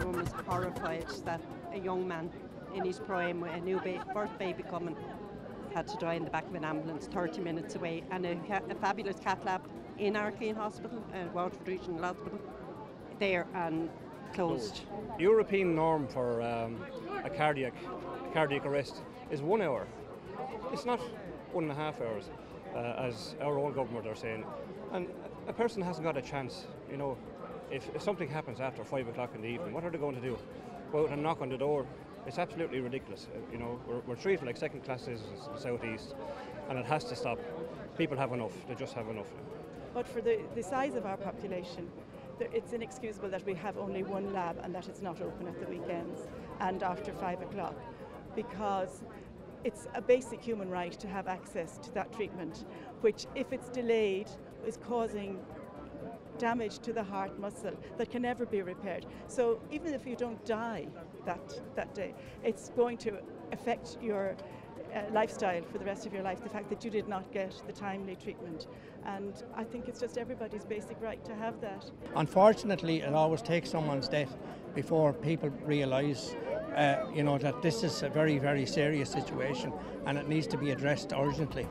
everyone was horrified that a young man in his prime with a new first baby coming had to die in the back of an ambulance 30 minutes away, and a fabulous cath lab in Arcane Hospital, Waterford Regional Hospital, there and closed. The European norm for a cardiac arrest is 1 hour. It's not 1.5 hours, as our own government are saying. And a person hasn't got a chance, you know. If something happens after 5 o'clock in the evening, what are they going to do? Go out and knock on the door? It's absolutely ridiculous. You know, we're treated like second-class citizens in the southeast, and it has to stop. People have enough. They just have enough. But for the size of our population, it's inexcusable that we have only one lab and that it's not open at the weekends and after 5 o'clock, because it's a basic human right to have access to that treatment, which, if it's delayed, is causing damage to the heart muscle that can never be repaired. So even if you don't die that day, it's going to affect your lifestyle for the rest of your life, the fact that you did not get the timely treatment. And I think it's just everybody's basic right to have that. Unfortunately, it always takes someone's death before people realise that this is a very, very serious situation and it needs to be addressed urgently.